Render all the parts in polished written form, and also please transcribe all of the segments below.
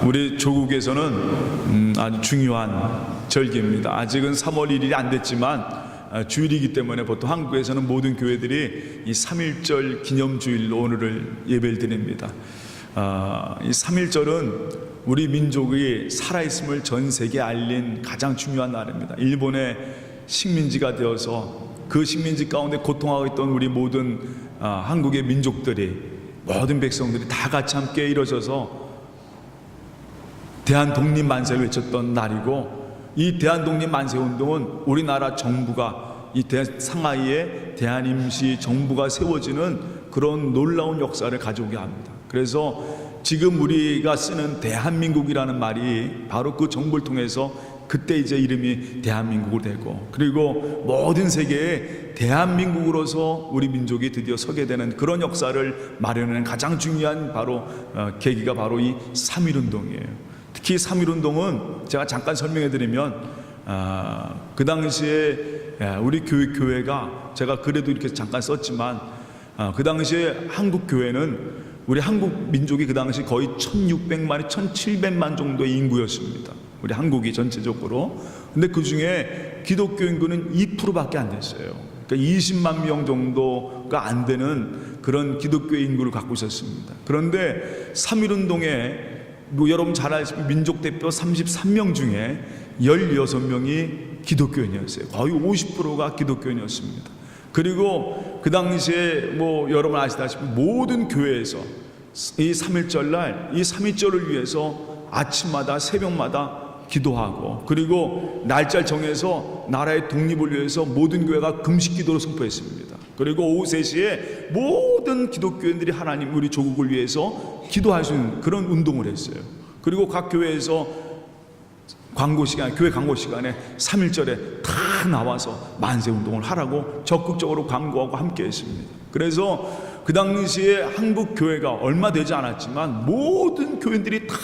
우리 조국에서는 아주 중요한 절기입니다. 아직은 3월 1일이 안 됐지만 주일이기 때문에 보통 한국에서는 모든 교회들이 이 3.1절 기념주일로 오늘을 예배를 드립니다. 이 3.1절은 우리 민족의 살아있음을 전 세계에 알린 가장 중요한 날입니다. 일본의 식민지가 되어서 그 식민지 가운데 고통하고 있던 우리 모든 한국의 민족들이, 모든 백성들이 다 같이 함께 일어서서 대한독립만세를 외쳤던 날이고, 이 대한독립만세운동은 우리나라 정부가 이 상하이에 대한임시정부가 세워지는 그런 놀라운 역사를 가져오게 합니다. 그래서 지금 우리가 쓰는 대한민국이라는 말이 바로 그 정부를 통해서 그때 이제 이름이 대한민국으로 되고, 그리고 모든 세계에 대한민국으로서 우리 민족이 드디어 서게 되는 그런 역사를 마련하는 가장 중요한 계기가 바로 이 3.1운동이에요. 특히 3.1운동은 제가 잠깐 설명해 드리면, 그 당시에 우리 교회가, 제가 그래도 이렇게 잠깐 썼지만, 그 당시에 한국 교회는 우리 한국 민족이 그 당시 거의 1600만이 1700만 정도의 인구였습니다. 우리 한국이 전체적으로. 근데 그 중에 기독교 인구는 2%밖에 안 됐어요. 그러니까 20만 명 정도가 안 되는 그런 기독교 인구를 갖고 있었습니다. 그런데 3.1운동에 여러분 잘 아시고 민족 대표 33명 중에 16명이 기독교인이었어요. 거의 50%가 기독교인이었습니다. 그리고 그 당시에 여러분 아시다시피 모든 교회에서 이 3.1절 날, 이 3.1절을 위해서 아침마다 새벽마다 기도하고, 그리고 날짜를 정해서 나라의 독립을 위해서 모든 교회가 금식 기도를 선포했습니다. 그리고 오후 3시에 모든 기독교인들이 하나님, 우리 조국을 위해서 기도할 수 있는 그런 운동을 했어요. 그리고 각 교회에서 교회 광고 시간에 3.1절에 다 나와서 만세 운동을 하라고 적극적으로 광고하고 함께 했습니다. 그래서 그 당시에 한국 교회가 얼마 되지 않았지만 모든 교인들이 다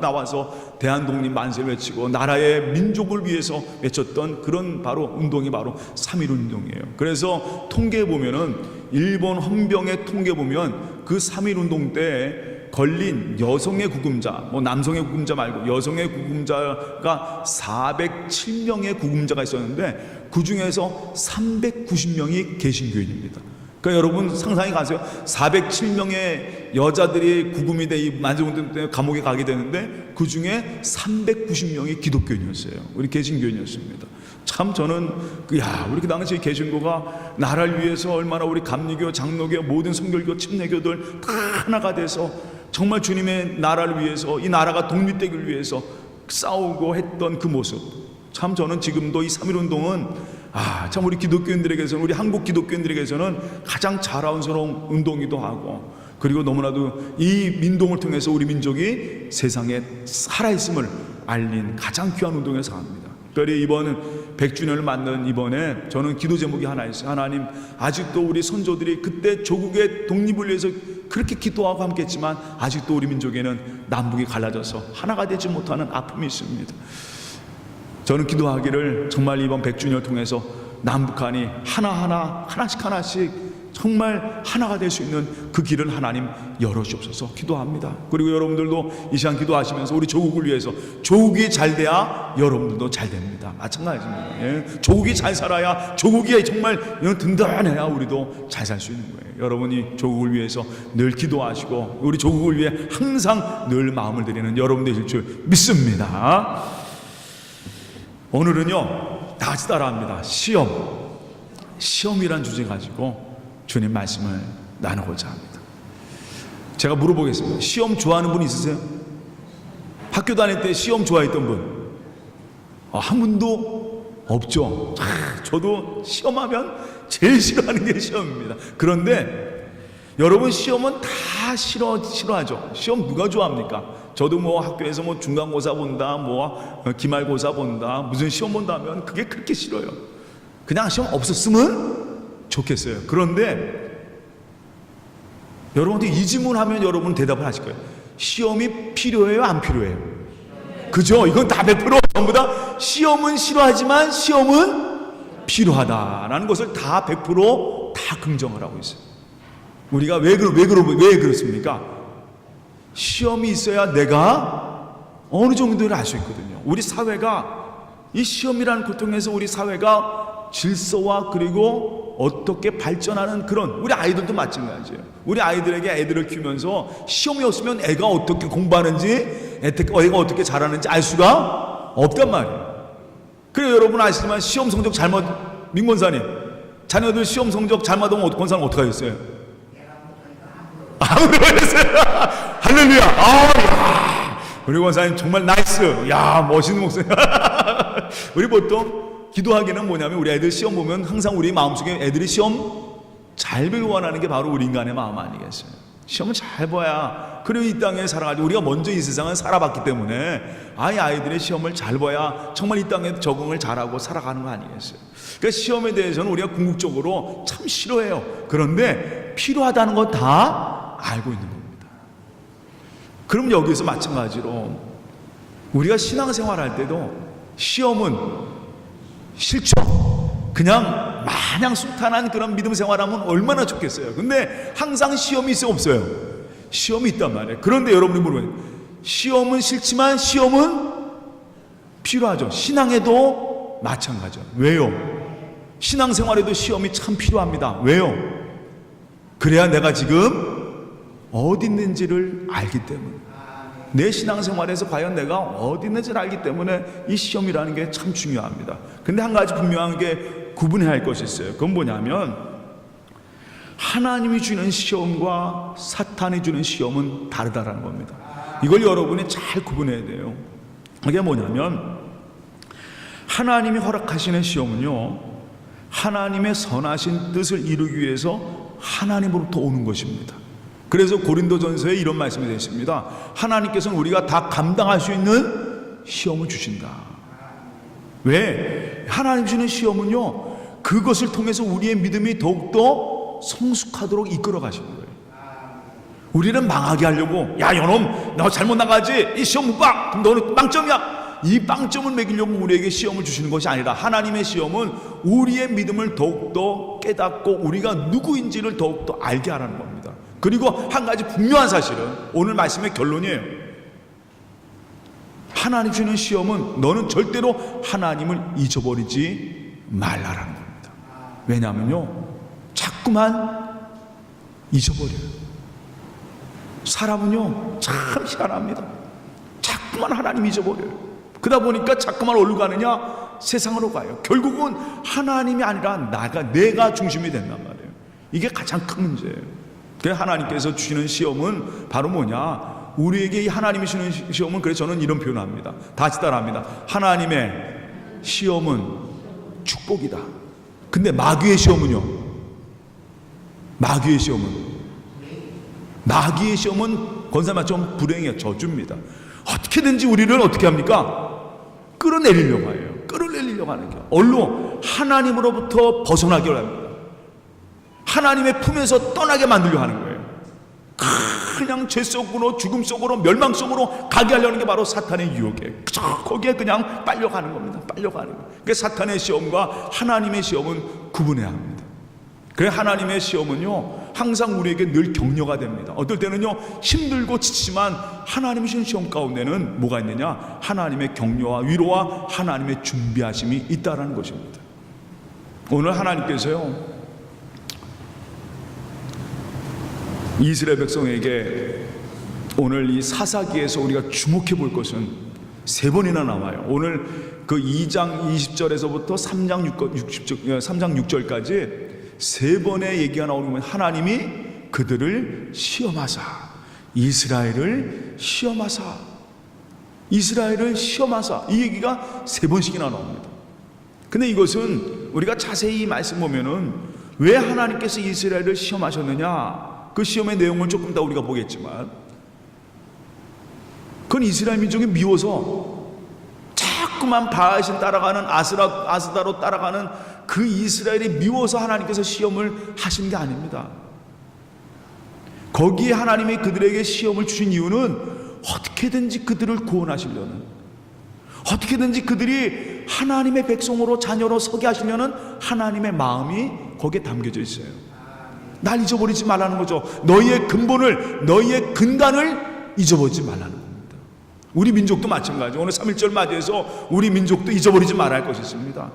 나와서 대한독립 만세를 외치고 나라의 민족을 위해서 외쳤던 그런 운동이 바로 3.1운동이에요. 그래서 통계에 보면은, 일본 헌병의 통계 보면 그 3.1운동 때 걸린 여성의 구금자, 남성의 구금자 말고 여성의 구금자가 407명의 구금자가 있었는데, 그 중에서 390명이 개신교인입니다. 그러니까 여러분 상상해 가세요. 407명의 여자들이 구금이 돼 이 만세운동 때문에 감옥에 가게 되는데, 그 중에 390명이 기독교인이었어요. 우리 개신교인이었습니다. 참 저는 우리 그 당시 개신교가 나라를 위해서 얼마나 우리 감리교, 장로교, 모든 성결교, 침례교들 다 하나가 돼서 정말 주님의 나라를 위해서, 이 나라가 독립되기를 위해서 싸우고 했던 그 모습, 참 저는 지금도 이 3.1운동은 참 우리 기독교인들에게서는, 우리 한국 기독교인들에게서는 가장 자랑스러운 운동이기도 하고, 그리고 너무나도 이 민동을 통해서 우리 민족이 세상에 살아있음을 알린 가장 귀한 운동에서 생각합니다. 특별히 이번 100주년을 맞는 이번에 저는 기도 제목이 하나 있어요. 하나님, 아직도 우리 선조들이 그때 조국의 독립을 위해서 그렇게 기도하고 함께 했지만 아직도 우리 민족에는 남북이 갈라져서 하나가 되지 못하는 아픔이 있습니다. 저는 기도하기를 정말 이번 100주년을 통해서 남북한이 하나씩 정말 하나가 될 수 있는 그 길을 하나님 열어주옵소서 기도합니다. 그리고 여러분들도 이 시간 기도하시면서 우리 조국을 위해서, 조국이 잘 돼야 여러분들도 잘 됩니다. 마찬가지입니다. 조국이 잘 살아야, 조국이 정말 든든해야 우리도 잘 살 수 있는 거예요. 여러분이 조국을 위해서 늘 기도하시고 우리 조국을 위해 항상 늘 마음을 드리는 여러분들일 줄 믿습니다. 오늘은요, 다 같이 따라합니다. 시험이란 주제 가지고 주님 말씀을 나누고자 합니다. 제가 물어보겠습니다. 시험 좋아하는 분 있으세요? 학교 다닐 때 시험 좋아했던 분? 한 분도 없죠. 저도 시험하면 제일 싫어하는 게 시험입니다. 그런데 여러분, 시험은 다 싫어하죠. 시험 누가 좋아합니까? 저도 학교에서 중간고사 본다, 기말고사 본다, 무슨 시험 본다 하면 그게 그렇게 싫어요. 그냥 시험 없었으면 좋겠어요. 그런데 여러분들 이 질문하면 여러분 대답을 하실 거예요. 시험이 필요해요, 안 필요해요? 그죠? 이건 다 100% 전부 다 시험은 싫어하지만 시험은 필요하다라는 것을 다 100% 다 긍정을 하고 있어요. 우리가 왜 그렇습니까? 시험이 있어야 내가 어느 정도를 알 수 있거든요. 우리 사회가 이 시험이라는 고통에서 우리 사회가 질서와 그리고 어떻게 발전하는 그런, 우리 아이들도 마찬가지예요. 우리 아이들에게 애들을 키우면서 시험이 없으면 애가 어떻게 공부하는지, 애가 어떻게 자라는지 알 수가 없단 말이에요. 그래, 여러분 아시지만 시험 성적 잘못, 민권사님, 자녀들 시험 성적 잘못하면 권사는 어떻게 하겠어요? 아무도 그랬어요. 할렐루야. 야. 우리 권사님 정말 나이스. 야, 멋있는 목소리. 우리 보통 기도하기는 뭐냐면, 우리 애들 시험 보면 항상 우리 마음속에 애들이 시험 잘 보기 원하는 게 바로 우리 인간의 마음 아니겠어요? 시험을 잘 봐야, 그리고 이 땅에 살아가지, 우리가 먼저 이 세상을 살아봤기 때문에 아이들의 시험을 잘 봐야 정말 이 땅에 적응을 잘하고 살아가는 거 아니겠어요? 그러니까 시험에 대해서는 우리가 궁극적으로 참 싫어해요. 그런데 필요하다는 거 다 알고 있는 겁니다. 그럼 여기서 마찬가지로 우리가 신앙생활 할 때도 시험은 싫죠. 그냥 마냥 순탄한 그런 믿음 생활하면 얼마나 좋겠어요. 근데 항상 시험이 있어요, 없어요? 시험이 있단 말이에요. 그런데 여러분이 물어봐요. 시험은 싫지만 시험은 필요하죠. 신앙에도 마찬가지죠. 왜요? 신앙생활에도 시험이 참 필요합니다. 왜요? 그래야 내가 지금 어디 있는지를 알기 때문에, 내 신앙생활에서 과연 내가 어디 있는지를 알기 때문에 이 시험이라는 게 참 중요합니다. 근데 한 가지 분명한 게 구분해야 할 것이 있어요. 그건 뭐냐면, 하나님이 주는 시험과 사탄이 주는 시험은 다르다라는 겁니다. 이걸 여러분이 잘 구분해야 돼요. 이게 뭐냐면, 하나님이 허락하시는 시험은요, 하나님의 선하신 뜻을 이루기 위해서 하나님으로부터 오는 것입니다. 그래서 고린도전서에 이런 말씀이 되어 있습니다. 하나님께서는 우리가 다 감당할 수 있는 시험을 주신다. 왜? 하나님 주는 시험은요, 그것을 통해서 우리의 믿음이 더욱더 성숙하도록 이끌어 가시는 거예요. 우리는 망하게 하려고, 야, 이놈 너 잘못 나가지, 이 시험 못 봐, 그럼 너는 빵점이야, 이 빵점을 매기려고 우리에게 시험을 주시는 것이 아니라, 하나님의 시험은 우리의 믿음을 더욱더 깨닫고 우리가 누구인지를 더욱더 알게 하라는 겁니다. 그리고 한 가지 분명한 사실은, 오늘 말씀의 결론이에요. 하나님 주는 시험은 너는 절대로 하나님을 잊어버리지 말라라는 겁니다. 왜냐하면요, 자꾸만 잊어버려요. 사람은요, 참 희한합니다. 자꾸만 하나님 잊어버려요. 그러다 보니까 자꾸만 어디로 가느냐? 세상으로 가요. 결국은 하나님이 아니라 내가 중심이 된단 말이에요. 이게 가장 큰 문제예요. 하나님께서 주시는 시험은 바로 뭐냐? 우리에게 이 하나님이 주시는 시험은, 그래서 저는 이런 표현을 합니다. 다시 따라합니다. 하나님의 시험은 축복이다. 근데 마귀의 시험은요? 마귀의 시험은 권사님처럼 불행의 저주입니다. 어떻게든지 우리를 어떻게 합니까? 끌어내리려고 해요. 끌어내리려고 하는 게 얼로 하나님으로부터 벗어나게 합니다. 하나님의 품에서 떠나게 만들려 하는 거예요. 그냥 죄 속으로, 죽음 속으로, 멸망 속으로 가게 하려는 게 바로 사탄의 유혹이에요. 거기에 그냥 빨려가는 겁니다. 빨려가는 거예요. 그러니까 사탄의 시험과 하나님의 시험은 구분해야 합니다. 그래, 하나님의 시험은요, 항상 우리에게 늘 격려가 됩니다. 어떨 때는요, 힘들고 지치지만 하나님이 주신 시험 가운데는 뭐가 있느냐? 하나님의 격려와 위로와 하나님의 준비하심이 있다라는 것입니다. 오늘 하나님께서요, 이스라엘 백성에게 오늘 이 사사기에서 우리가 주목해 볼 것은 세 번이나 나와요. 오늘 그 2장 20절에서부터 3장 6절까지 세 번의 얘기가 나오는 거예요. 하나님이 그들을 시험하사, 이스라엘을 시험하사, 이스라엘을 시험하사, 이 얘기가 세 번씩이나 나옵니다. 근데 이것은 우리가 자세히 말씀 보면은 왜 하나님께서 이스라엘을 시험하셨느냐, 그 시험의 내용을 조금 이따 우리가 보겠지만, 그건 이스라엘 민족이 미워서 자꾸만 바알신 따라가는, 아스다로 따라가는 그 이스라엘이 미워서 하나님께서 시험을 하신 게 아닙니다. 거기에 하나님이 그들에게 시험을 주신 이유는 어떻게든지 그들을 구원하시려는, 어떻게든지 그들이 하나님의 백성으로, 자녀로 서게 하시려는 하나님의 마음이 거기에 담겨져 있어요. 날 잊어버리지 말라는 거죠. 너희의 근본을, 너희의 근간을 잊어버리지 말라는 겁니다. 우리 민족도 마찬가지. 오늘 3.1절 맞이해서 우리 민족도 잊어버리지 말아야 할 것이 있습니다.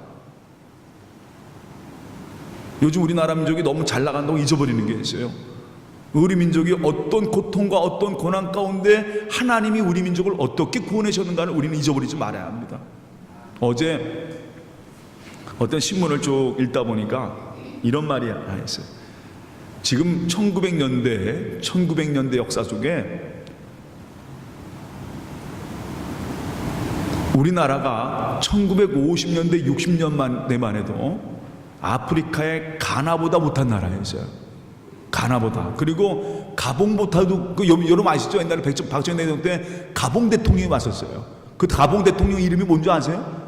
요즘 우리나라 민족이 너무 잘 나간다고 잊어버리는 게 있어요. 우리 민족이 어떤 고통과 어떤 고난 가운데 하나님이 우리 민족을 어떻게 구원하셨는가를 우리는 잊어버리지 말아야 합니다. 어제 어떤 신문을 쭉 읽다 보니까 이런 말이 하나 있어요. 지금 1900년대 역사 속에 우리나라가 1950년대 60년대만 해도 아프리카의 가나보다 못한 나라였어요. 가나보다. 그리고 가봉보다도, 여러분 아시죠? 옛날에 박정희 대통령 때 가봉 대통령이 왔었어요. 그 가봉 대통령 이름이 뭔지 아세요?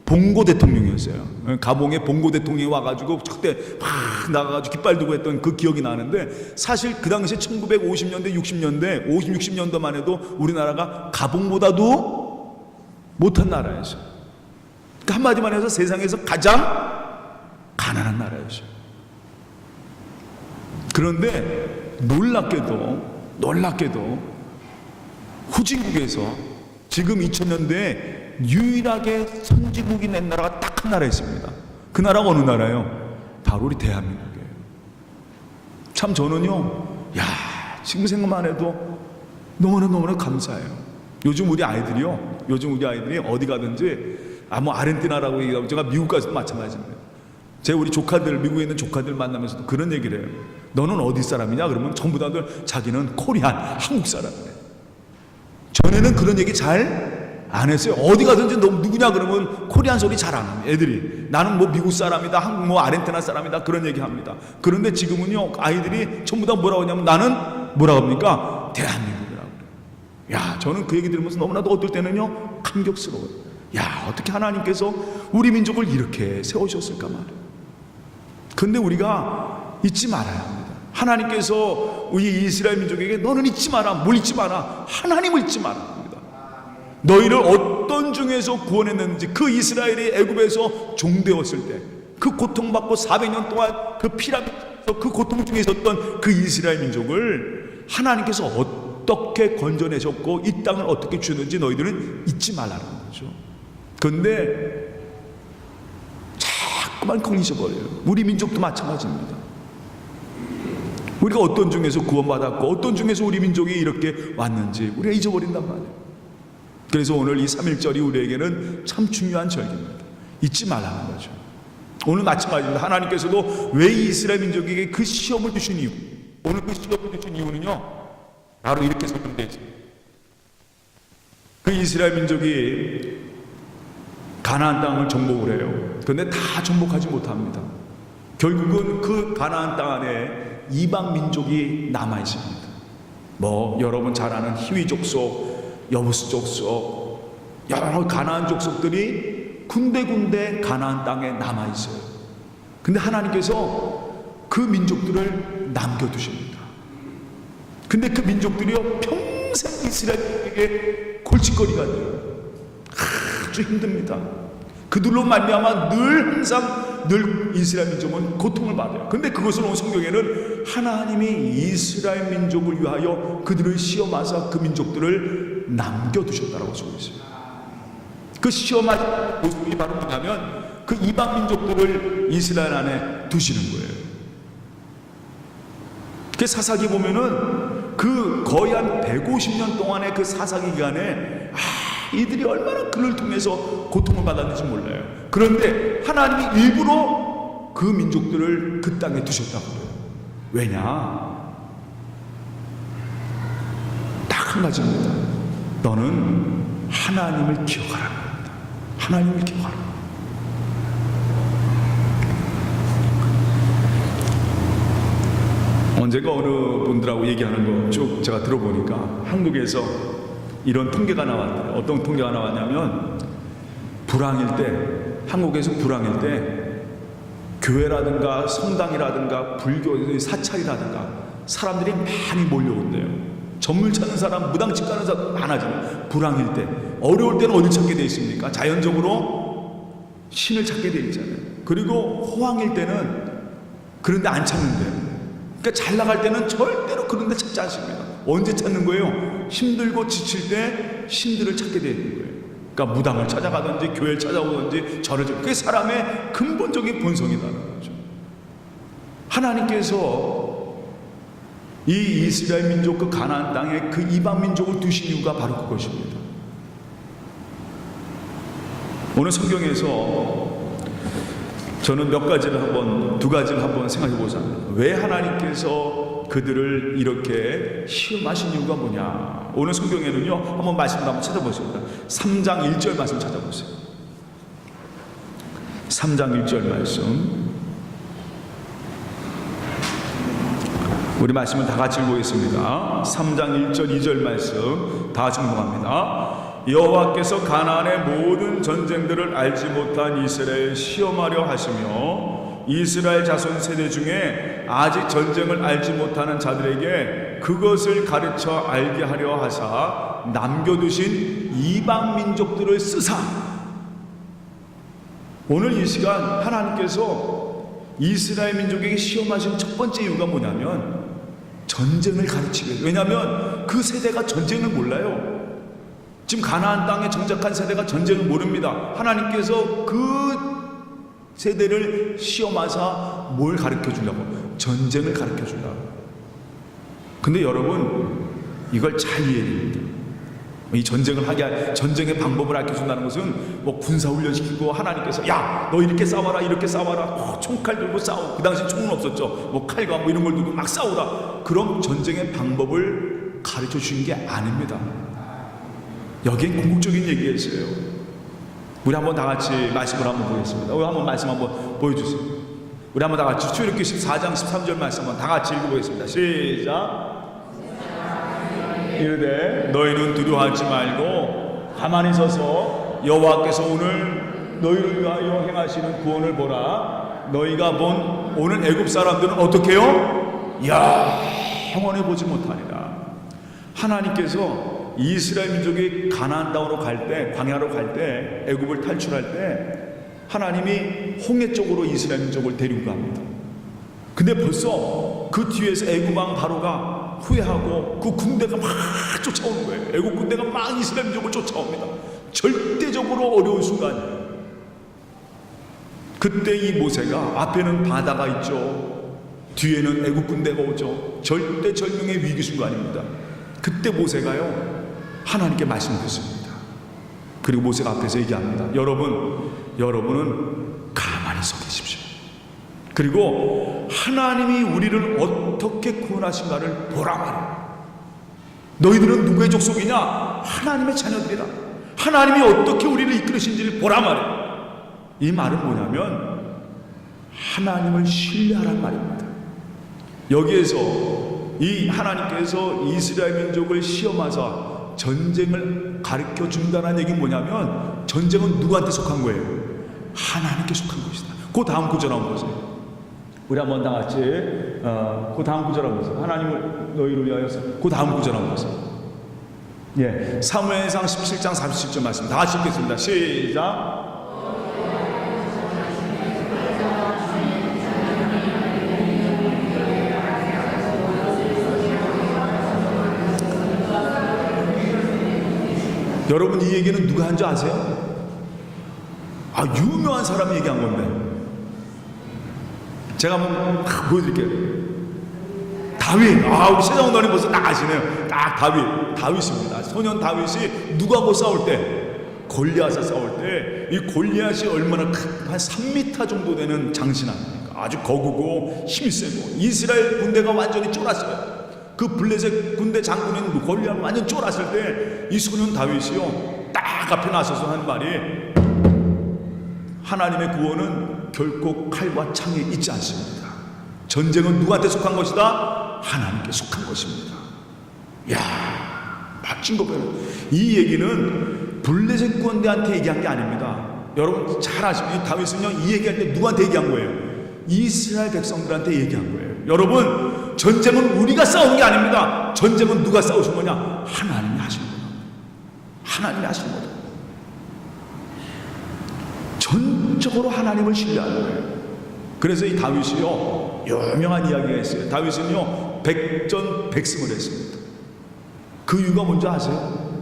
봉고 대통령이었어요. 가봉에 봉고 대통령이 와가지고 그때 확 나가가지고 깃발 들고 했던 그 기억이 나는데, 사실 그 당시에 1950년대 60년대 60년대만 해도 우리나라가 가봉보다도 못한 나라였어요. 그러니까 한마디만 해서 세상에서 가장 가난한 나라였어요. 그런데 놀랍게도 후진국에서 지금 2000년대에 유일하게 선진국이 낸 나라가 딱 한 나라 있습니다. 그 나라가 어느 나라예요? 바로 우리 대한민국이에요. 참 저는요, 지금 생각만 해도 너무나 감사해요. 요즘 우리 아이들이 어디 가든지 아르헨티나라고 얘기하고, 제가 미국 가서도 마찬가지입니다. 우리 조카들, 미국에 있는 조카들 만나면서도 그런 얘기를 해요. 너는 어디 사람이냐? 그러면 전부 다들 자기는 코리안, 한국 사람이래. 전에는 그런 얘기 잘 안 했어요. 어디 가든지 너 누구냐? 그러면 코리안 소리 잘 안 합니다. 애들이. 나는 뭐 미국 사람이다, 한국 아르헨티나 사람이다, 그런 얘기 합니다. 그런데 지금은요, 아이들이 전부 다 뭐라고 하냐면, 나는 뭐라고 합니까? 대한민국이라고 그래요. 저는 그 얘기 들으면서 너무나도 어떨 때는요, 감격스러워요. 어떻게 하나님께서 우리 민족을 이렇게 세우셨을까 말이에요. 근데 우리가 잊지 말아야 합니다. 하나님께서 우리 이스라엘 민족에게 너는 잊지 마라. 뭘 잊지 마라? 하나님을 잊지 마라 합니다. 너희를 어떤 중에서 구원했는지, 그 이스라엘이 애굽에서 종되었을 때 그 고통받고 400년 동안 그 피라미드에서 그 고통 중에 있었던 그 이스라엘 민족을 하나님께서 어떻게 건져내셨고 이 땅을 어떻게 주는지 너희들은 잊지 말라는 거죠. 그런데 자꾸만 그걸 잊어버려요. 우리 민족도 마찬가지입니다. 우리가 어떤 중에서 구원받았고 어떤 중에서 우리 민족이 이렇게 왔는지 우리가 잊어버린단 말이에요. 그래서 오늘 이 3.1절이 우리에게는 참 중요한 절기입니다. 잊지 말라는 거죠. 오늘 마찬가지입니다. 하나님께서도 왜 이스라엘 민족에게 그 시험을 주신 이유, 오늘 그 시험을 주신 이유는요, 바로 이렇게 설명되죠. 그 이스라엘 민족이 가나안 땅을 정복을 해요. 그런데 다 정복하지 못합니다. 결국은 그 가나안 땅 안에 이방 민족이 남아 있습니다. 여러분 잘 아는 히위 족속, 여부스 족속, 여러 가나안 족속들이 군데군데 가나안 땅에 남아 있어요. 근데 하나님께서 그 민족들을 남겨두십니다. 근데 그 민족들이요, 평생 이스라엘에게 골칫거리가 돼요. 아주 힘듭니다. 그들로 말미암아 늘 이스라엘 민족은 고통을 받아요. 근데 그것을 오늘 성경에는 하나님이 이스라엘 민족을 위하여 그들을 시험하사 그 민족들을 남겨두셨다라고 쓰고 있어요. 그 시험하신 모습이 바로 뭐냐면 그 이방 민족들을 이스라엘 안에 두시는 거예요. 그 사사기 보면은 그 거의 한 150년 동안의 그 사사기 기간에 이들이 얼마나 그를 통해서 고통을 받았는지 몰라요. 그런데 하나님이 일부러 그 민족들을 그 땅에 두셨다고 해요. 왜냐? 딱 한 가지입니다. 너는 하나님을 기억하라는 겁니다. 하나님을 기억하라. 언젠가 어느 분들하고 얘기하는 거 쭉 제가 들어보니까 한국에서 이런 통계가 나왔대요. 어떤 통계가 나왔냐면 불황일 때, 한국에서 불황일 때 교회라든가 성당이라든가 불교 사찰이라든가 사람들이 많이 몰려온대요. 전물 찾는 사람, 무당집 가는 사람 많아지면 불황일 때, 어려울 때는 어딜 찾게 돼 있습니까? 자연적으로 신을 찾게 돼 있잖아요. 그리고 호황일 때는 그런 데 안 찾는데, 그러니까 잘 나갈 때는 절대로 그런 데 찾지 않습니다. 언제 찾는 거예요? 힘들고 지칠 때 신들을 찾게 되는 거예요. 그러니까 무당을 찾아가든지 교회를 찾아오든지 절을 그게 사람의 근본적인 본성이라는 거죠. 하나님께서 이 이스라엘 민족 그 가나안 땅에 그 이방 민족을 두신 이유가 바로 그것입니다. 오늘 성경에서 저는 두 가지를 한번 생각해 보자. 왜 하나님께서 그들을 이렇게 시험하신 이유가 뭐냐? 오늘 성경에는요, 한번 말씀을 한번 찾아보십니다. 3장 1절 말씀 찾아보세요. 3장 1절 말씀. 우리 말씀을 다 같이 읽어보겠습니다. 3장 1절 2절 말씀 다 같이 공부합니다. 여호와께서 가나안의 모든 전쟁들을 알지 못한 이스라엘 시험하려 하시며 이스라엘 자손 세대 중에 아직 전쟁을 알지 못하는 자들에게 그것을 가르쳐 알게 하려 하사 남겨두신 이방 민족들을 쓰사. 오늘 이 시간 하나님께서 이스라엘 민족에게 시험하신 첫 번째 이유가 뭐냐면 전쟁을 가르치기 위해서. 왜냐하면 그 세대가 전쟁을 몰라요. 지금 가나안 땅에 정착한 세대가 전쟁을 모릅니다. 하나님께서 그 세대를 시험하사 뭘 가르쳐 주려고? 전쟁을 가르쳐 주려고. 근데 여러분, 이걸 잘 이해해야 됩니다. 이 전쟁의 방법을 알려 준다는 것은 뭐 군사훈련시키고 하나님께서 야, 너 이렇게 싸워라, 이렇게 싸워라, 총칼 들고 싸워. 그 당시 총은 없었죠. 뭐 칼과 뭐 이런 걸 들고 막 싸우라. 그럼 전쟁의 방법을 가르쳐 주신 게 아닙니다. 여기엔 궁극적인 얘기였어요. 우리 한번 다 같이 말씀을 한번 보겠습니다. 우리 한번 말씀 한번 보여주세요. 우리 한번 다 같이 출애굽기 14장 13절 말씀 한번 다 같이 읽어보겠습니다. 시작. 이르되 너희는 두려워하지 말고 가만히 서서 여호와께서 오늘 너희를 위하여 행하시는 구원을 보라. 너희가 본 오늘 애굽 사람들은 어떻게 해요? 영원히 보지 못하리라. 하나님께서 이스라엘 민족이 가나안 땅으로 갈 때, 광야로 갈 때, 애굽을 탈출할 때 하나님이 홍해 쪽으로 이스라엘 민족을 데리고 갑니다. 근데 벌써 그 뒤에서 애굽 왕 바로가 후회하고 그 군대가 막 쫓아오는 거예요. 애굽 군대가 막 이스라엘 민족을 쫓아옵니다. 절대적으로 어려운 순간이에요. 그때 이 모세가 앞에는 바다가 있죠. 뒤에는 애굽 군대가 오죠. 절대절명의 위기 순간입니다. 그때 모세가요, 하나님께 말씀드렸습니다. 그리고 모세가 앞에서 얘기합니다. 여러분은 가만히 서 계십시오. 그리고 하나님이 우리를 어떻게 구원하신가를 보라 말이야. 너희들은 누구의 족속이냐? 하나님의 자녀들이라. 하나님이 어떻게 우리를 이끌으신지를 보라 말이야. 이 말은 뭐냐면 하나님을 신뢰하란 말입니다. 여기에서 이 하나님께서 이스라엘 민족을 시험하사 전쟁을 가르쳐 준다는 얘기는 뭐냐면 전쟁은 누구한테 속한 거예요? 하나님께 속한 것이다. 그 다음 구절 한번 보세요. 우리 한번 다 같이 그 다음 구절 한번 보세요. 하나님을 너희를 위하여서 그 다음 구절 한번 보세요. 예, 사무엘상 17장 47절 말씀 다 같이 읽겠습니다. 시작. 여러분, 이 얘기는 누가 한 줄 아세요? 유명한 사람이 얘기한 건데 제가 한번 보여드릴게요. 다윗. 우리 세장원님 벌써 딱 아시네요. 딱 다윗입니다. 소년 다윗이 누구하고 싸울 때? 골리앗과 싸울 때 이 골리앗이 얼마나 한 3m 정도 되는 장신 아닙니까? 아주 거구고 힘이 세고 이스라엘 군대가 완전히 쫄았어요. 그 블레셋 군대 장군인 골리앗 완전 쫄았을 때 이 소년 다윗이요 딱 앞에 나서서 하는 말이 하나님의 구원은 결코 칼과 창에 있지 않습니다. 전쟁은 누구한테 속한 것이다? 하나님께 속한 것입니다. 이야, 멋진 거 봐요. 이 얘기는 블레셋 군대한테 얘기한 게 아닙니다. 여러분 잘 아시죠? 이 다윗은요 이 얘기할 때 누구한테 얘기한 거예요? 이스라엘 백성들한테 얘기한 거예요. 여러분, 전쟁은 우리가 싸우는 게 아닙니다. 전쟁은 누가 싸우신 거냐? 하나님이 하신 거다. 하나님이 하신 거다. 전적으로 하나님을 신뢰하는 거예요. 그래서 이 다윗이요 유명한 이야기가 있어요. 다윗은요 백전백승을 했습니다. 그 이유가 뭔지 아세요?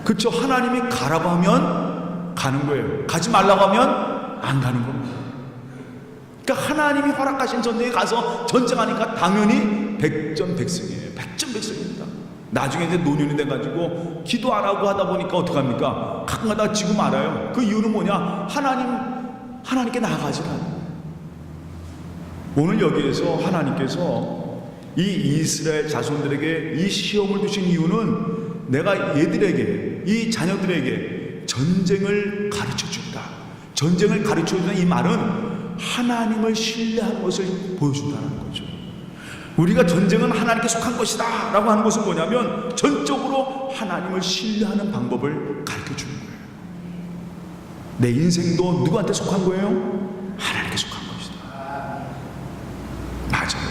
그렇죠. 하나님이 가라고 하면 가는 거예요. 가지 말라고 하면 안 가는 겁니다. 그러니까 하나님이 허락하신 전쟁에 가서 전쟁하니까 당연히 백전백승이에요. 백전백승입니다. 나중에 이제 노년이 돼가지고 기도 안 하고 하다 보니까 어떡합니까? 가끔가다 지고 말아요. 그 이유는 뭐냐? 하나님께 나아가지 않아요. 오늘 여기에서 하나님께서 이 이스라엘 자손들에게 이 시험을 두신 이유는 내가 얘들에게, 이 자녀들에게 전쟁을 가르쳐준다. 전쟁을 가르쳐준다. 이 말은 하나님을 신뢰하는 것을 보여준다는 거죠. 우리가 전쟁은 하나님께 속한 것이다 라고 하는 것은 뭐냐면 전적으로 하나님을 신뢰하는 방법을 가르쳐주는 거예요. 내 인생도 누구한테 속한 거예요? 하나님께 속한 것이다. 맞아요.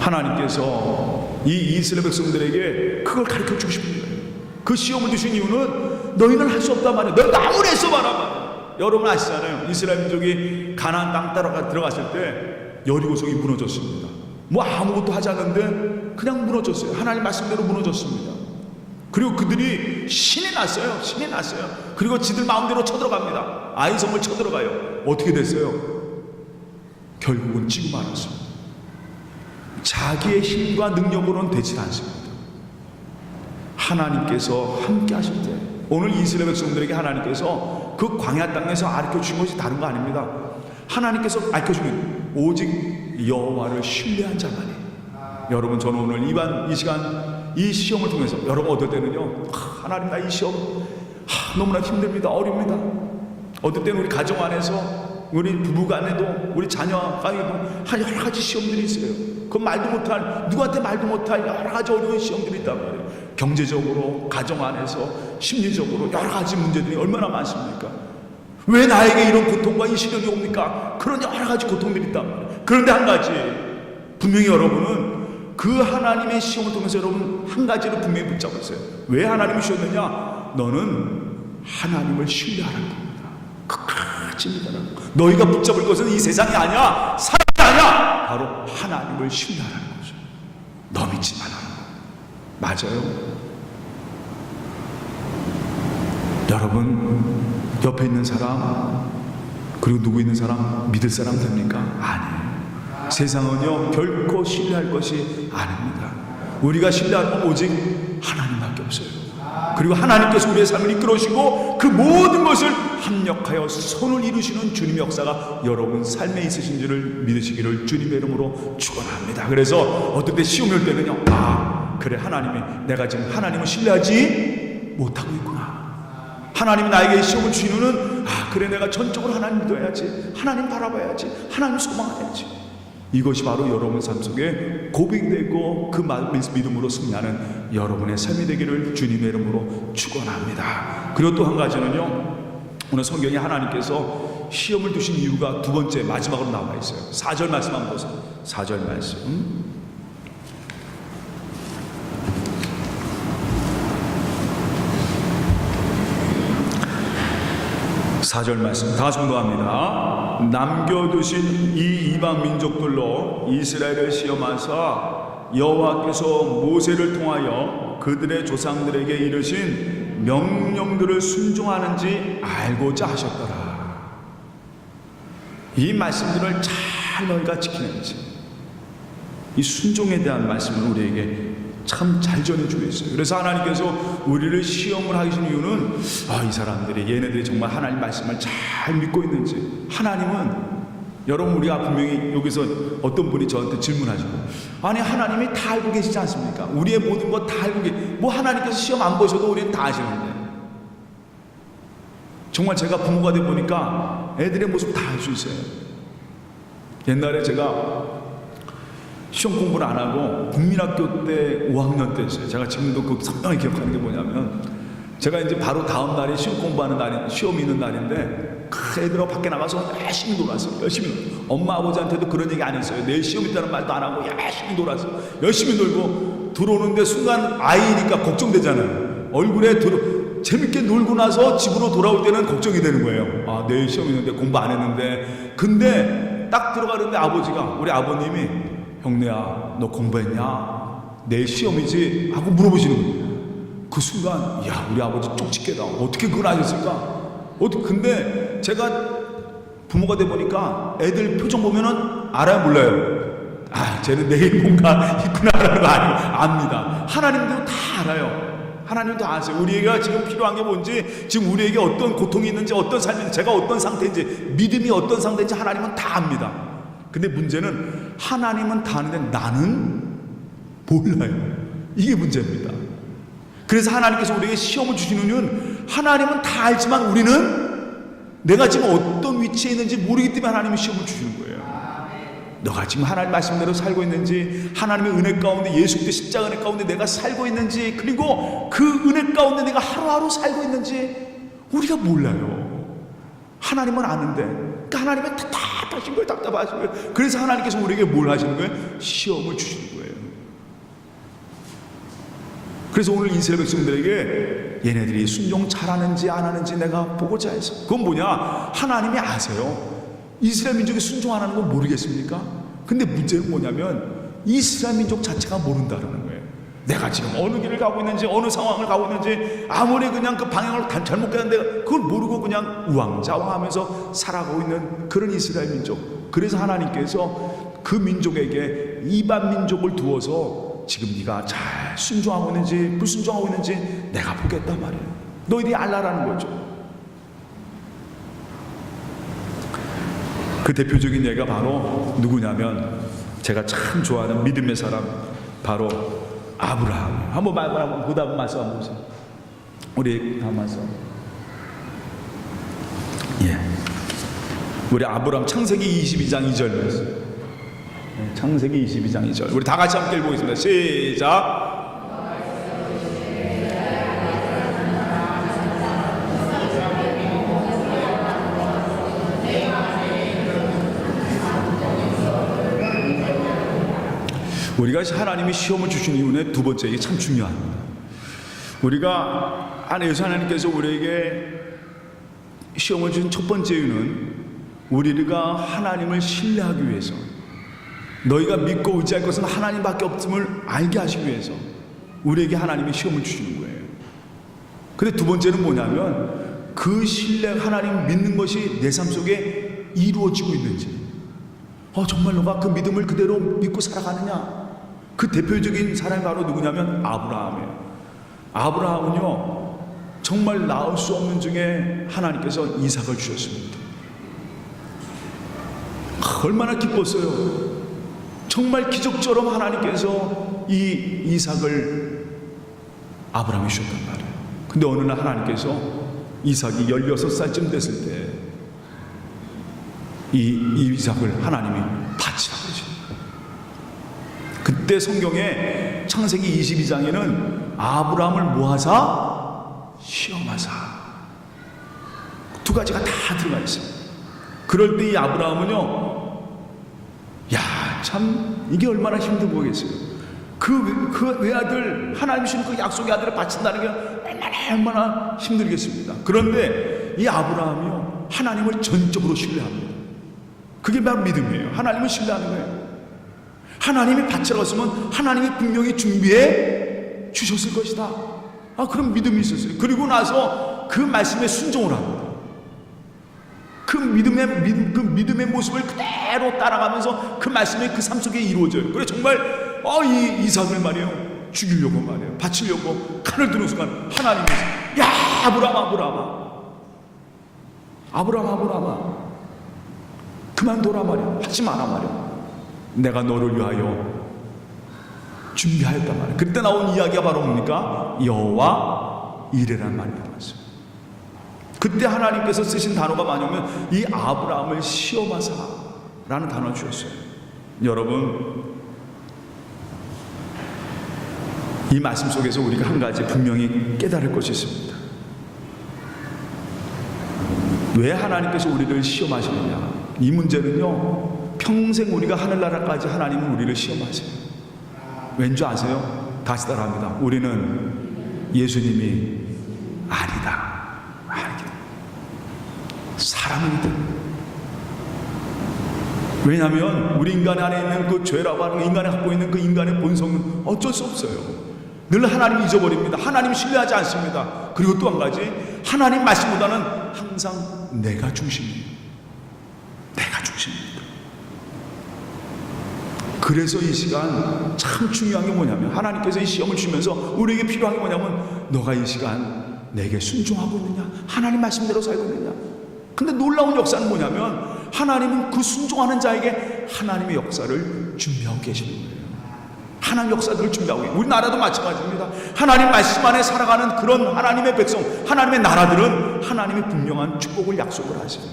하나님께서 이 이스라엘 백성들에게 그걸 가르쳐주고 싶은 거예요. 그 시험을 주신 이유는 너희는 할 수 없단 말이에요. 너희가 아무리 애써봐라 말이에요. 여러분 아시잖아요. 이스라엘 민족이 가나안 땅 따라 들어갔을 때 여리고성이 무너졌습니다. 뭐 아무것도 하지 않는데 그냥 무너졌어요. 하나님 말씀대로 무너졌습니다. 그리고 그들이 신이 났어요. 신이 났어요. 그리고 지들 마음대로 쳐들어갑니다. 아이성을 쳐들어가요. 어떻게 됐어요? 결국은 지고 말았습니다. 자기의 힘과 능력으로는 되지 않습니다. 하나님께서 함께 하실 때, 오늘 이스라엘 백성들에게 하나님께서 그 광야 땅에서 가르쳐 주신 것이 다른 거 아닙니다. 하나님께서 가르쳐 주는 오직 여호와를 신뢰한 자만이. 여러분, 저는 오늘 이 시간 이 시험을 통해서 여러분 어떨 때는요, 하나님 나 이 시험 너무나 힘듭니다. 어립니다. 어떨 때는 우리 가정 안에서, 우리 부부간에도, 우리 자녀 간에도 여러 가지 시험들이 있어요. 그 말도 못할, 누구한테 말도 못할 여러 가지 어려운 시험들이 있단 말이에요. 경제적으로, 가정 안에서, 심리적으로 여러 가지 문제들이 얼마나 많습니까? 왜 나에게 이런 고통과 이 시련이 옵니까? 그런 여러 가지 고통들이 있단 말이에요. 그런데 한 가지, 분명히 여러분은 그 하나님의 시험을 통해서 여러분 한 가지를 분명히 붙잡고 있어요. 왜 하나님이 주셨느냐? 너는 하나님을 신뢰하라는 겁니다. 끝까지입니다. 너희가 붙잡을 것은 이 세상이 아니야, 사람이 아니야, 바로 하나님을 신뢰하라는 거죠. 너 믿지 말라는 거. 맞아요. 여러분, 옆에 있는 사람, 그리고 누구 있는 사람 믿을 사람 됩니까? 아니에요. 세상은요 결코 신뢰할 것이 아닙니다. 우리가 신뢰하는 건 오직 하나님밖에 없어요. 그리고 하나님께서 우리의 삶을 이끌어주시고 그 모든 것을 합력하여 선을 이루시는 주님의 역사가 여러분 삶에 있으신 줄을 믿으시기를 주님의 이름으로 축원합니다. 그래서 어떨 때 시험이 올 때는요, 그래, 하나님이, 내가 지금 하나님을 신뢰하지 못하고 있구나. 하나님이 나에게 시험을 주시는, 그래, 내가 전적으로 하나님 믿어야지, 하나님 바라봐야지, 하나님 소망해야지. 이것이 바로 여러분 삶 속에 고백되고 그 믿음으로 승리하는 여러분의 삶이 되기를 주님의 이름으로 축원합니다. 그리고 또 한 가지는요, 오늘 성경에 하나님께서 시험을 두신 이유가 두 번째, 마지막으로 나와 있어요. 4절 말씀 한번 보세요. 4절 말씀. 4절 말씀 다 성도합니다. 남겨두신 이 이방 민족들로 이스라엘을 시험하사 여호와께서 모세를 통하여 그들의 조상들에게 이르신 명령들을 순종하는지 알고자 하셨더라. 이 말씀들을 잘 너희가 지키는지, 이 순종에 대한 말씀을 우리에게 참 잘 전해주고 있어요. 그래서 하나님께서 우리를 시험을 하신 이유는 이 사람들이, 얘네들이 정말 하나님 말씀을 잘 믿고 있는지. 하나님은, 여러분, 우리가 분명히 여기서 어떤 분이 저한테 질문하시고, 아니 하나님이 다 알고 계시지 않습니까? 우리의 모든 것 다 알고 뭐 하나님께서 시험 안 보셔도 우리는 다 아시는데. 정말 제가 부모가 돼 보니까 애들의 모습 다 알 수 있어요. 옛날에 제가 시험 공부를 안 하고 국민학교 때 5학년 때였어요. 제가 지금도 그 선명히 기억하는 게 뭐냐면, 제가 이제 바로 다음 날이 시험 공부하는 날이, 시험이 있는 날인데, 그 애들하고 밖에 나가서 열심히 놀았어요. 열심히. 엄마 아버지한테도 그런 얘기 안 했어요. 내일 시험 있다는 말도 안 하고 열심히 놀았어요. 열심히 놀고 들어오는데 순간 아이니까 걱정되잖아요. 얼굴에 재밌게 놀고 나서 집으로 돌아올 때는 걱정이 되는 거예요. 내일 시험 있는데 공부 안 했는데. 근데 딱 들어가는데 아버지가, 우리 아버님이, 형네야 너 공부했냐? 내일 시험이지 하고 물어보시는 거예요. 그 순간 야, 우리 아버지 쪽집게다. 어떻게 그걸 아셨을까? 근데 제가 부모가 돼 보니까 애들 표정 보면은 알아요, 몰라요? 쟤는 내일 뭔가 있구나라는 거 압니다. 하나님도 다 알아요. 하나님도 아세요. 우리가 지금 필요한 게 뭔지, 지금 우리에게 어떤 고통이 있는지, 어떤 삶인지, 제가 어떤 상태인지, 믿음이 어떤 상태인지 하나님은 다 압니다. 근데 문제는 하나님은 다 아는데 나는 몰라요. 이게 문제입니다. 그래서 하나님께서 우리에게 시험을 주시는 이유는 하나님은 다 알지만 우리는 내가 지금 어떤 위치에 있는지 모르기 때문에 하나님이 시험을 주시는 거예요. 너가 지금 하나님 말씀대로 살고 있는지, 하나님의 은혜 가운데, 예수 그리스도의 십자가 은혜 가운데 내가 살고 있는지, 그리고 그 은혜 가운데 내가 하루하루 살고 있는지 우리가 몰라요. 하나님은 아는데, 그러니까 하나님은 답답하신 거예요. 답답하신 거예요. 그래서 하나님께서 우리에게 뭘 하시는 거예요? 시험을 주시는 거예요. 그래서 오늘 이스라엘 백성들에게 얘네들이 순종 잘하는지 안 하는지 내가 보고자 해서, 그건 뭐냐? 하나님이 아세요. 이스라엘 민족이 순종 안 하는 건 모르겠습니까? 근데 문제는 뭐냐면 이스라엘 민족 자체가 모른다는 거예요. 내가 지금 어느 길을 가고 있는지, 어느 상황을 가고 있는지, 아무리 그냥 그 방향을 잘못 가는데 그걸 모르고 그냥 우왕좌왕하면서 살아가고 있는 그런 이스라엘 민족. 그래서 하나님께서 그 민족에게 이방 민족을 두어서 지금 네가 잘 순종하고 있는지 불순종하고 있는지 내가 보겠단 말이에요. 너희들이 알라라는 거죠. 그 대표적인 예가 바로 누구냐면 제가 참 좋아하는 믿음의 사람, 바로 아브라함. 한번 그 다음 말씀 한번 보세요. 우리 다음 말씀. 우리 아브라함 창세기 22장 2절 말씀. 창세기 22장 2절. 우리 다 같이 함께 읽어보겠습니다. 시작. 우리가 하나님이 시험을 주시는 이유는 두 번째, 이게 참 중요합니다. 우리가 예수 하나님께서 우리에게 시험을 주신 첫 번째 이유는 우리가 하나님을 신뢰하기 위해서, 너희가 믿고 의지할 것은 하나님밖에 없음을 알게 하시기 위해서 우리에게 하나님이 시험을 주시는 거예요. 근데 두 번째는 뭐냐면 그 신뢰, 하나님 믿는 것이 내 삶 속에 이루어지고 있는지, 정말 너가 그 믿음을 그대로 믿고 살아가느냐. 그 대표적인 사람이 바로 누구냐면 아브라함이에요. 아브라함은요, 정말 낳을 수 없는 중에 하나님께서 이삭을 주셨습니다. 얼마나 기뻤어요. 정말 기적처럼 하나님께서 이 이삭을 아브라함이 주셨단 말이에요. 근데 어느 날 하나님께서 이삭이 16살쯤 됐을 때 이 이삭을 하나님이 바치라고 그러죠. 그때 성경에 창세기 22장에는 아브라함을 모아사 시험하사, 두 가지가 다 들어가 있습니다. 그럴 때 이 아브라함은요, 참 이게 얼마나 힘든 거겠어요. 그 외아들, 하나님 주신 그 약속의 아들을 바친다는 게 얼마나 힘들겠습니다. 그런데 이 아브라함이요, 하나님을 전적으로 신뢰합니다. 그게 바로 믿음이에요. 하나님을 신뢰하는 거예요. 하나님이 바치라고 했으면 하나님이 분명히 준비해 주셨을 것이다. 그런 믿음이 있었어요. 그리고 나서 그 말씀에 순종을 합니다. 그 믿음의 모습을 그대로 따라가면서 그 말씀이 그 삶 속에 이루어져요. 그래 정말 이 이삭을 말이에요, 죽이려고 말이에요, 바치려고 칼을 드는 순간 하나님이 아브라함아 그만둬라 말이야, 하지 마라 말이야, 내가 너를 위하여 준비하였단 말이야. 그때 나온 이야기가 바로 뭡니까? 여호와 이레란 말이 나왔어요. 그때 하나님께서 쓰신 단어가 뭐냐면 이 아브라함을 시험하사라는 단어를 주셨어요. 여러분, 이 말씀 속에서 우리가 한 가지 분명히 깨달을 것이 있습니다. 왜 하나님께서 우리를 시험하시느냐? 이 문제는요, 평생 우리가 하늘나라까지 하나님은 우리를 시험하세요. 왠지 아세요? 다시 따라합니다. 우리는 예수님이 아니다, 사람이든 왜냐하면 우리 인간 안에 있는 그 죄라고 하는 인간이 갖고 있는 그 인간의 본성은 어쩔 수 없어요. 늘 하나님 잊어버립니다. 하나님 신뢰하지 않습니다. 그리고 또 한 가지, 하나님 말씀보다는 항상 내가 중심입니다. 내가 중심입니다. 그래서 이 시간 참 중요한 게 뭐냐면, 하나님께서 이 시험을 주면서 우리에게 필요한 게 뭐냐면, 너가 이 시간 내게 순종하고 있느냐, 하나님 말씀대로 살고 있느냐. 근데 놀라운 역사는 뭐냐면, 하나님은 그 순종하는 자에게 하나님의 역사를 준비하고 계시는 거예요. 하나님 역사들을 준비하고 계세요. 우리나라도 마찬가지입니다. 하나님 말씀 안에 살아가는 그런 하나님의 백성, 하나님의 나라들은 하나님의 분명한 축복을 약속을 하세요.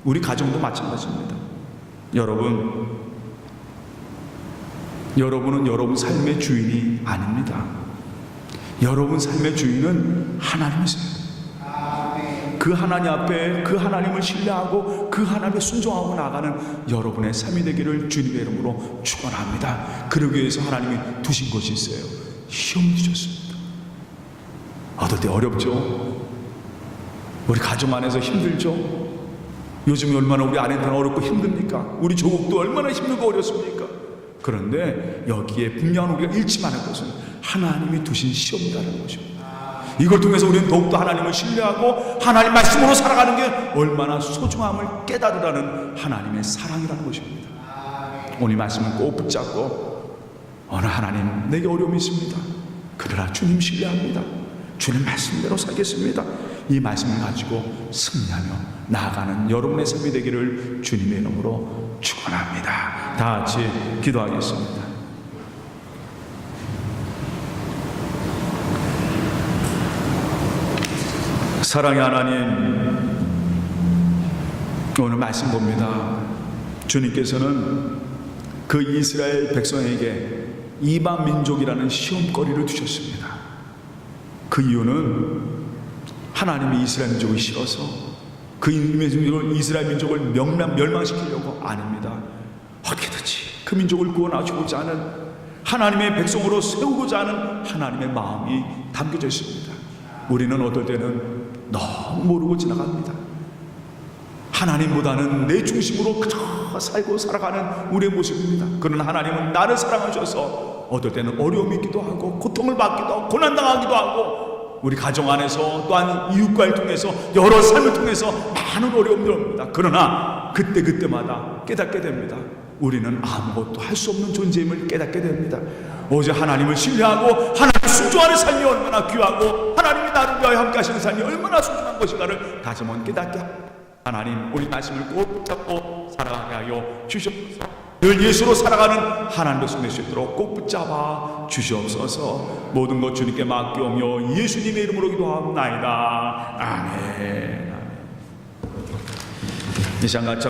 우리 가정도 마찬가지입니다. 여러분은 여러분 삶의 주인이 아닙니다. 여러분 삶의 주인은 하나님이세요. 그 하나님 앞에 그 하나님을 신뢰하고 그 하나님에 순종하고 나가는 여러분의 삶이 되기를 주님의 이름으로 축원합니다. 그러기 위해서 하나님이 두신 것이 있어요. 시험 주셨습니다. 어떨 때 어렵죠? 우리 가정 안에서 힘들죠? 요즘에 얼마나 우리 아내들은 어렵고 힘듭니까? 우리 조국도 얼마나 힘들고 어렵습니까? 그런데 여기에 분명한 우리가 잃지 말할 것은 하나님이 두신 시험이라는 것입니다. 이걸 통해서 우리는 더욱더 하나님을 신뢰하고 하나님 말씀으로 살아가는 게 얼마나 소중함을 깨달으라는 하나님의 사랑이라는 것입니다. 오늘 이 말씀을 꼭 붙잡고, 오늘 하나님 내게 어려움이 있습니다. 그러나 주님 신뢰합니다. 주님 말씀대로 살겠습니다. 이 말씀을 가지고 승리하며 나아가는 여러분의 삶이 되기를 주님의 이름으로 축원합니다. 다 같이 기도하겠습니다. 사랑의 하나님, 오늘 말씀 봅니다. 주님께서는 그 이스라엘 백성에게 이방 민족이라는 시험거리를 주셨습니다. 그 이유는 하나님이 이스라엘 민족이 싫어서 그 이스라엘 민족을 멸망시키려고 아닙니다. 어떻게든지 그 민족을 구원하시고자 하는 하나님의 백성으로 세우고자 하는 하나님의 마음이 담겨져 있습니다. 우리는 어떨 때는 너무 모르고 지나갑니다. 하나님보다는 내 중심으로 그저 살고 살아가는 우리의 모습입니다. 그러나 하나님은 나를 사랑하셔서 어떨 때는 어려움이 있기도 하고 고통을 받기도 하고 고난당하기도 하고 우리 가정 안에서 또한 이웃과를 통해서 여러 삶을 통해서 많은 어려움들 옵니다. 그러나 그때마다 깨닫게 됩니다. 우리는 아무것도 할 수 없는 존재임을 깨닫게 됩니다. 오직 하나님을 신뢰하고 하나님을 순종하는 삶이 얼마나 귀하고 하나님이 나를 위하여 함께 하시는 삶이 얼마나 소중한 것인가를 다시 한번 깨닫게 합니다. 하나님, 우리 말씀을 꼭 붙잡고 살아가게 하여 주시옵소서. 늘 예수로 살아가는 하나님 백성 될 수 있도록 꼭 붙잡아 주시옵소서. 모든 것 주님께 맡기오며 예수님의 이름으로 기도하옵나이다. 아멘. 이 시간 같이